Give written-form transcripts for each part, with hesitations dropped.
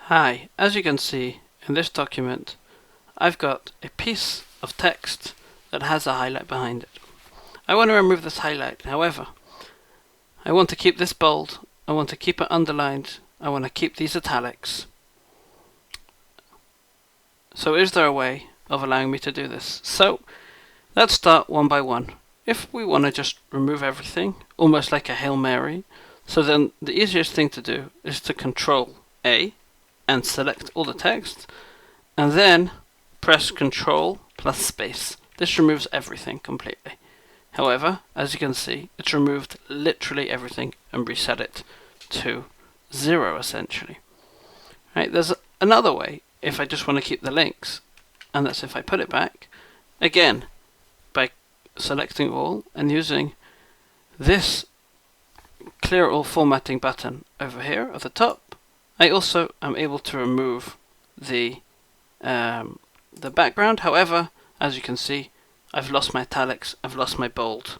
Hi, as you can see in this document, I've got a piece of text that has a highlight behind it. I want to remove this highlight, however, I want to keep this bold, I want to keep it underlined, I want to keep these italics. So is there a way of allowing me to do this? So let's start one by one. If we want to just remove everything, almost like a Hail Mary, so then the easiest thing to do is to Control A and select all the text, and then press Control plus space. This removes everything completely. However, as you can see, it's removed literally everything and reset it to 0 essentially. Right, there's another way if I just want to keep the links, and that's if I put it back, again, by selecting all and using this clear all formatting button over here at the top. I also am able to remove the background. However, as you can see, I've lost my italics, I've lost my bold.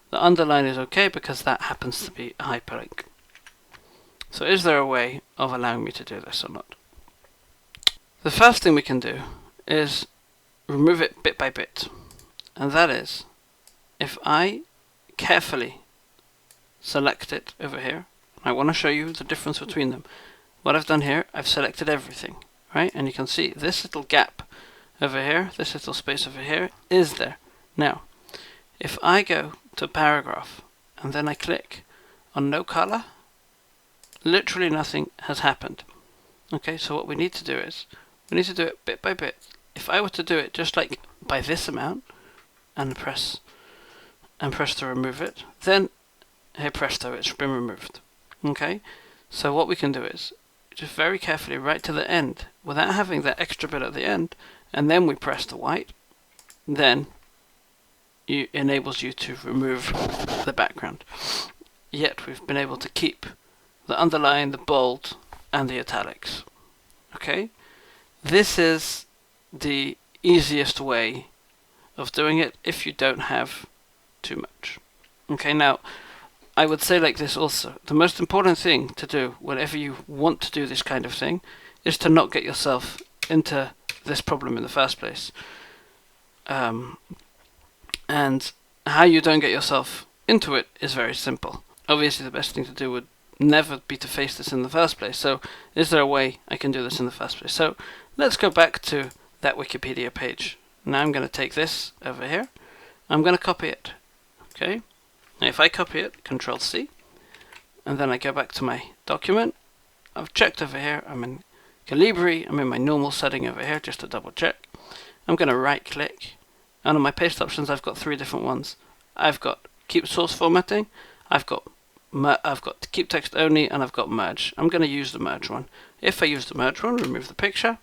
The underline is okay because that happens to be a hyperlink. So is there a way of allowing me to do this or not? The first thing we can do is remove it bit by bit. And that is, if I carefully select it over here, I want to show you the difference between them. What I've done here, I've selected everything, right? And you can see this little gap over here, this little space over here is there. Now, if I go to paragraph and then I click on no color, literally nothing has happened. Okay, so what we need to do is, we need to do it bit by bit. If I were to do it just like by this amount and press to remove it, then hey presto, it's been removed. Okay, so what we can do is just very carefully right to the end without having that extra bit at the end, and then we press the white, then it enables you to remove the background. Yet we've been able to keep the underline, the bold, and the italics. Okay, this is the easiest way of doing it if you don't have too much. Okay, now I would say like this also, the most important thing to do whenever you want to do this kind of thing is to not get yourself into this problem in the first place. And how you don't get yourself into it is very simple. Obviously the best thing to do would never be to face this in the first place. So is there a way I can do this in the first place? So let's go back to that Wikipedia page. Now I'm going to take this over here. I'm going to copy it. Okay. Now if I copy it, Control C, and then I go back to my document, I've checked over here, I'm in Calibri, I'm in my normal setting over here just to double check. I'm going to right click, and on my paste options I've got 3 different ones. I've got keep source formatting, I've got keep text only, and I've got merge. I'm going to use the merge one. If I use the merge one, remove the picture.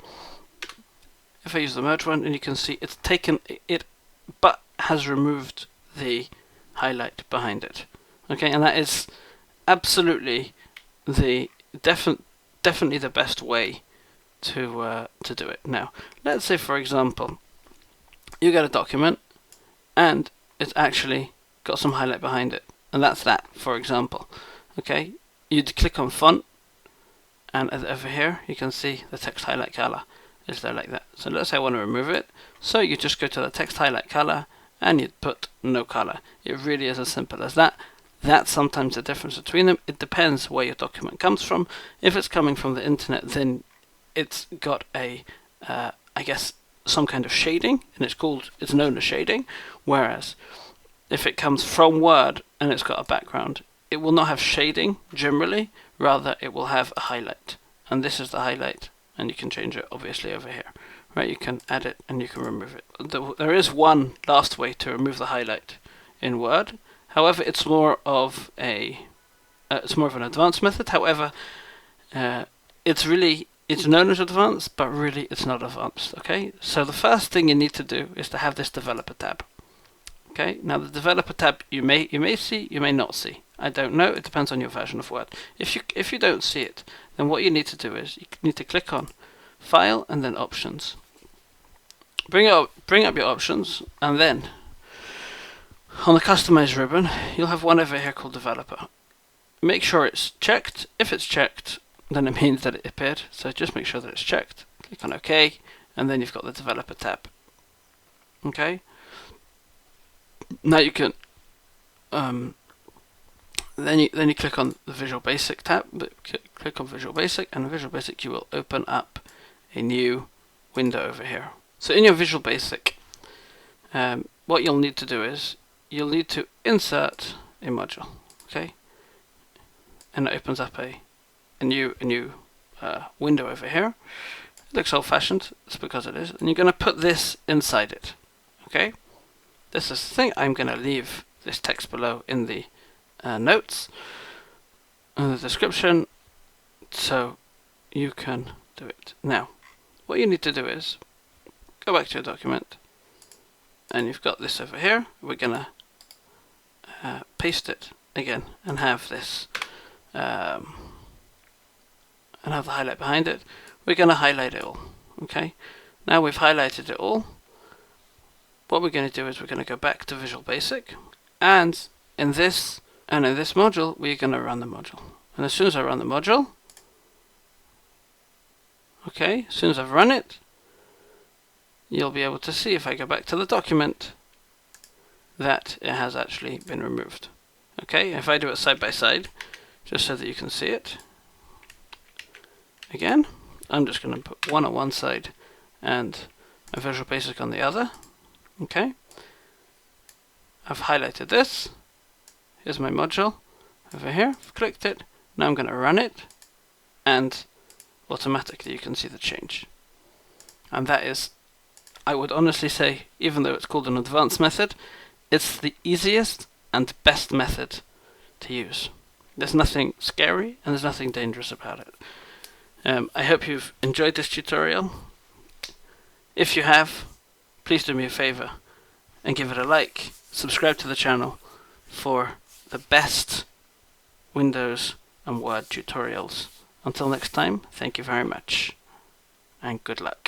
If I use the merge one, and you can see it's taken it, but has removed the highlight behind it. Okay, and that is absolutely the definitely the best way to do it. Now, let's say for example, you get a document and it's actually got some highlight behind it, and that's that, for example. Okay, you'd click on font, and over here you can see the text highlight color is there like that. So let's say I want to remove it, so you just go to the text highlight color and you'd put no color. It really is as simple as that. That's sometimes the difference between them. It depends where your document comes from. If it's coming from the internet, then it's got a I guess some kind of shading, and it's known as shading. Whereas if it comes from Word and it's got a background, it will not have shading generally, rather it will have a highlight, and this is the highlight, and you can change it obviously over here. Right, you can add it and you can remove it. There is one last way to remove the highlight in Word. However, it's more of an advanced method. However, it's known as advanced, but really it's not advanced. Okay, so the first thing you need to do is to have this developer tab. Okay, now the developer tab you may see, you may not see. I don't know. It depends on your version of Word. If you don't see it, then what you need to do is you need to click on File and then Options. Bring up your options, and then on the Customize ribbon, you'll have one over here called Developer. Make sure it's checked. If it's checked, then it means that it appeared. So just make sure that it's checked. Click on OK, and then you've got the developer tab. Okay. Now you can then you click on the Visual Basic tab. Click on Visual Basic, and in Visual Basic you will open up a new window over here. So in your Visual Basic, what you'll need to do is you'll need to insert a module. Okay, and it opens up a new window over here. It looks old-fashioned. It's because it is, and you're going to put this inside it. Okay, this is the thing. I'm going to leave this text below in the notes and the description, so you can do it. Now, what you need to do is go back to your document, and you've got this over here. We're going to paste it again and have this and have the highlight behind it. We're going to highlight it all. Okay, now we've highlighted it all. What we're going to do is we're going to go back to Visual Basic, and in this module we're going to run the module. And as soon as I run the module, okay, as soon as I've run it, you'll be able to see, if I go back to the document, that it has actually been removed. Okay, if I do it side by side, just so that you can see it. Again, I'm just going to put one on one side and a Visual Basic on the other. Okay, I've highlighted this. Here's my module over here. I've clicked it. Now I'm going to run it, and automatically you can see the change. And that is, I would honestly say, even though it's called an advanced method, it's the easiest and best method to use. There's nothing scary and there's nothing dangerous about it. I hope you've enjoyed this tutorial. If you have, please do me a favor and give it a like. Subscribe to the channel for the best Windows and Word tutorials. Until next time, thank you very much and good luck.